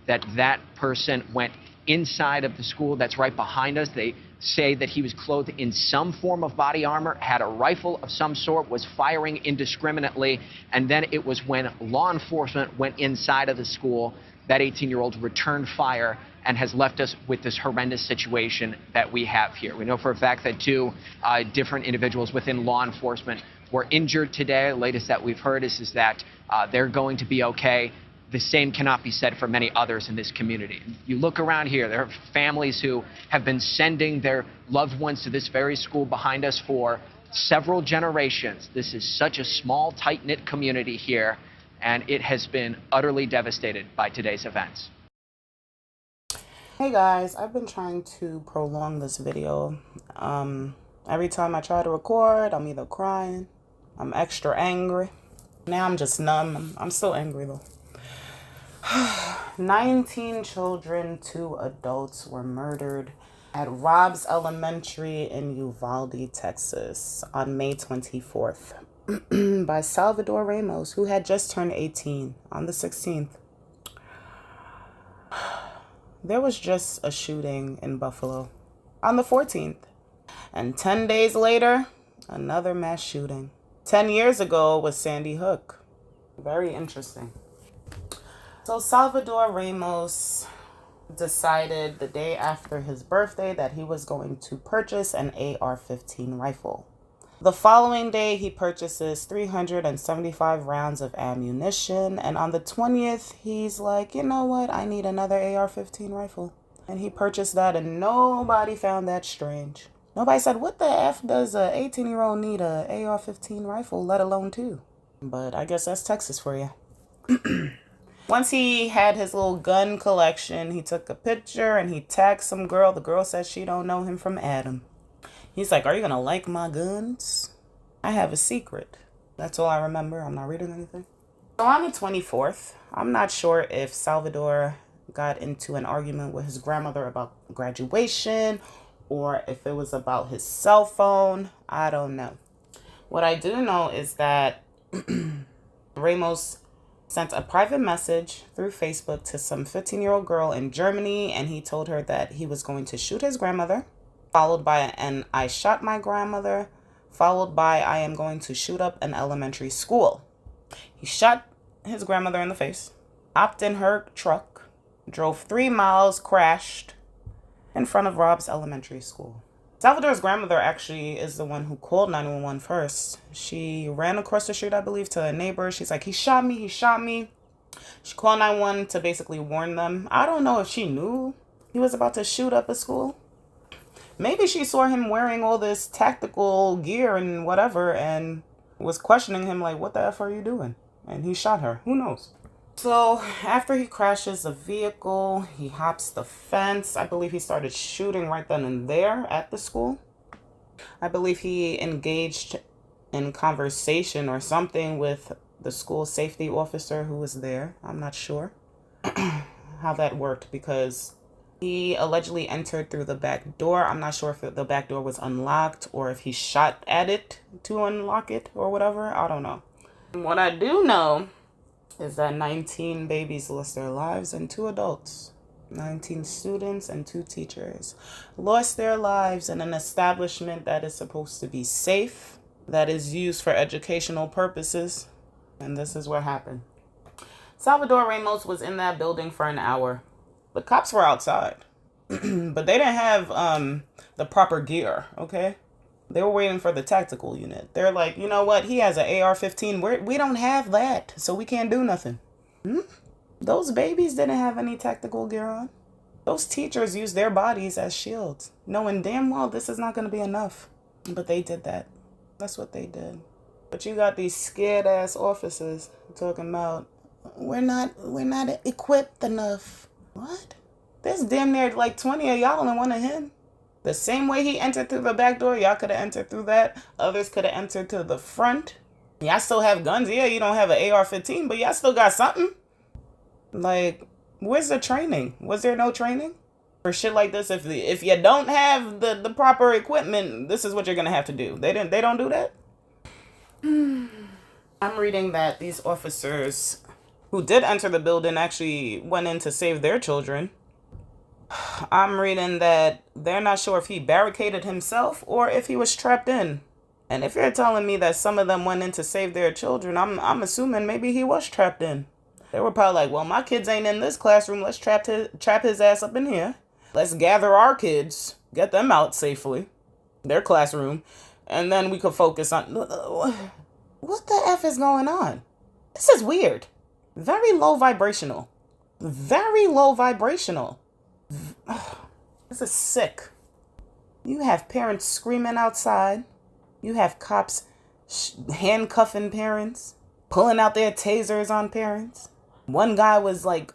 that that person went inside of the school that's right behind us. They say that he was clothed in some form of body armor, had a rifle of some sort, was firing indiscriminately, and then it was when law enforcement went inside of the school that 18-year-old returned fire and has left us with this horrendous situation that we have here. We know for a fact that two different individuals within law enforcement were injured today. The latest that we've heard is that they're going to be okay. The same cannot be said for many others in this community. You look around here, there are families who have been sending their loved ones to this very school behind us for several generations. This is such a small, tight-knit community here, and it has been utterly devastated by today's events. Hey guys, I've been trying to prolong this video. Every time I try to record, I'm either crying, I'm extra angry. Now I'm just numb. I'm still angry though. 19 children, 2 adults were murdered at Robb's Elementary in Uvalde, Texas on May 24th by Salvador Ramos, who had just turned 18 on the 16th. There was just a shooting in Buffalo on the 14th. And 10 days later, another mass shooting. 10 years ago was Sandy Hook. Very interesting. So Salvador Ramos decided the day after his birthday that he was going to purchase an AR-15 rifle. The following day, he purchases 375 rounds of ammunition. And on the 20th, he's like, you know what? I need another AR-15 rifle. And he purchased that, and nobody found that strange. Nobody said, what the F does a 18-year-old need a AR-15 rifle, let alone 2? But I guess that's Texas for you. Once he had his little gun collection, he took a picture and he tagged some girl. The girl says she don't know him from Adam. He's like, are you going to like my guns? I have a secret. That's all I remember. I'm not reading anything. So on the 24th, I'm not sure if Salvador got into an argument with his grandmother about graduation or if it was about his cell phone. I don't know. What I do know is that Ramos sent a private message through Facebook to some 15-year-old girl in Germany, and he told her that he was going to shoot his grandmother, followed by an I shot my grandmother, followed by I am going to shoot up an elementary school. He shot his grandmother in the face, hopped in her truck, drove 3 miles, crashed in front of Robb's elementary school. Salvador's grandmother actually is the one who called 911 first. She ran across the street, I believe, to a neighbor. She's like, he shot me, he shot me. She called 911 to basically warn them. I don't know if she knew he was about to shoot up a school. Maybe she saw him wearing all this tactical gear and whatever and was questioning him like, what the F are you doing? And he shot her. Who knows? So after he crashes the vehicle, he hops the fence. I believe he started shooting right then and there at the school. I believe he engaged in conversation or something with the school safety officer who was there. I'm not sure how that worked because he allegedly entered through the back door. I'm not sure if the back door was unlocked or if he shot at it to unlock it or whatever. I don't know. What I do know is that 19 babies lost their lives and 2 adults, 19 students and 2 teachers lost their lives in an establishment that is supposed to be safe, that is used for educational purposes. And this is what happened. Salvador Ramos was in that building for an hour. The cops were outside, but they didn't have the proper gear, okay? They were waiting for the tactical unit. They're like, you know what? He has an AR-15. We don't have that, so we can't do nothing. Those babies didn't have any tactical gear on. Those teachers used their bodies as shields, knowing damn well this is not going to be enough. But they did that. That's what they did. But you got these scared-ass officers talking about, we're not equipped enough. What? There's damn near like 20 of y'all and one of him. The same way he entered through the back door, y'all could have entered through that. Others could have entered to the front. Y'all still have guns. Yeah, you don't have an AR-15, but y'all still got something. Like, where's the training? Was there no training for shit like this? If you don't have the proper equipment, this is what you're gonna have to do. They don't do that. I'm reading that these officers who did enter the building actually went in to save their children. I'm reading that they're not sure if he barricaded himself or if he was trapped in. And if you're telling me that some of them went in to save their children, I'm assuming maybe he was trapped in. They were probably like, well, my kids ain't in this classroom. Let's trap his ass up in here. Let's gather our kids, get them out safely, their classroom, and then we could focus on... What the F is going on? This is weird. Very low vibrational. Very low vibrational. This is sick. You have parents screaming outside. You have cops handcuffing parents, pulling out their tasers on parents. One guy was like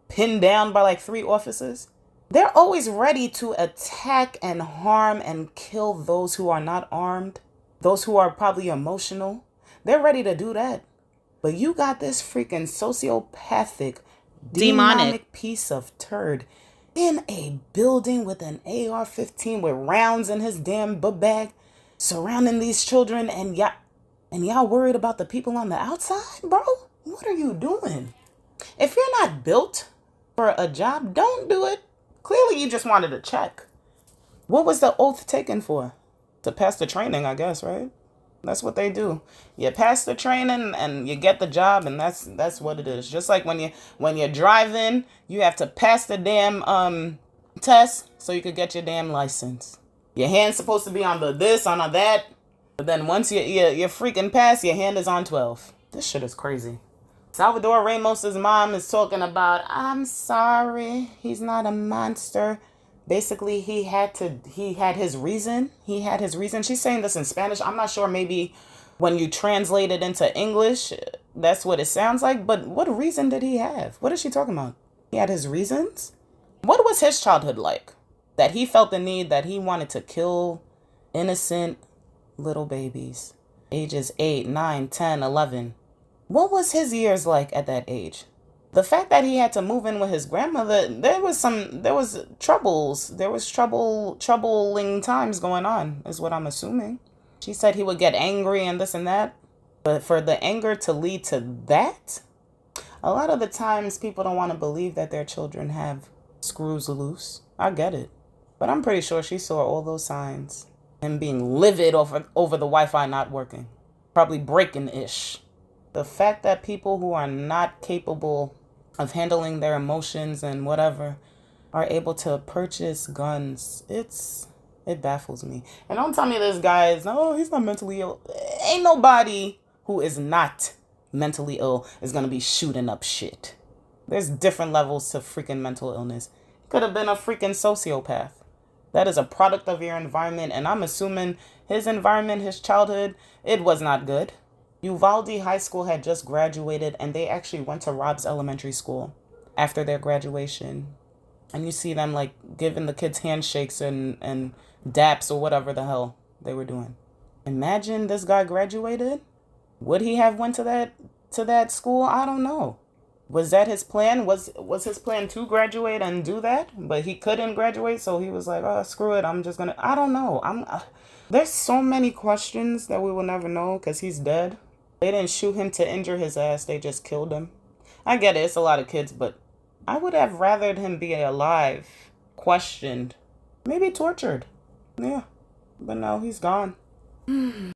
pinned down by like 3 officers. They're always ready to attack and harm and kill those who are not armed, those who are probably emotional. They're ready to do that. But you got this freaking sociopathic, demonic piece of turd in a building with an AR-15 with rounds in his damn book bag, surrounding these children, and y'all worried about the people on the outside, bro? What are you doing? If you're not built for a job, don't do it. Clearly you just wanted to check. What was the oath taken for? To pass the training, I guess, right? That's what they do. You pass the training and you get the job, and that's what it is. Just like when you're driving, you have to pass the damn test so you could get your damn license. Your hand's supposed to be on the this, on the that, but then once you freaking pass, your hand is on 12. This shit is crazy. Salvador Ramos's mom is talking about, I'm sorry, he's not a monster. Basically, he had his reason. He had his reason. She's saying this in Spanish. I'm not sure, maybe when you translate it into English, that's what it sounds like. But what reason did he have? What is she talking about? He had his reasons? What was his childhood like? That he felt the need that he wanted to kill innocent little babies. Ages 8, 9, 10, 11. What was his years like at that age? The fact that he had to move in with his grandmother, there was troubles. There was troubling times going on, is what I'm assuming. She said he would get angry and this and that. But for the anger to lead to that, a lot of the times people don't want to believe that their children have screws loose. I get it. But I'm pretty sure she saw all those signs. Him being livid over the Wi-Fi not working. Probably breaking-ish. The fact that people who are not capable of handling their emotions and whatever are able to purchase guns, it baffles me. And don't tell me this guy is, no, he's not mentally ill. Ain't nobody who is not mentally ill is going to be shooting up shit. There's different levels to freaking mental illness. Could have been a freaking sociopath. That is a product of your environment, and I'm assuming his environment, his childhood, it was not good. Uvalde High School had just graduated, and they actually went to Robb's elementary school after their graduation. And you see them like giving the kids handshakes and daps or whatever the hell they were doing. Imagine this guy graduated. Would he have went to that school? I don't know. Was that his plan? Was his plan to graduate and do that? But he couldn't graduate, so he was like, oh, screw it. I'm just gonna... I don't know. There's so many questions that we will never know because he's dead. They didn't shoot him to injure his ass. They just killed him. I get it. It's a lot of kids, but I would have rathered him be alive, questioned, maybe tortured. Yeah, but no, he's gone.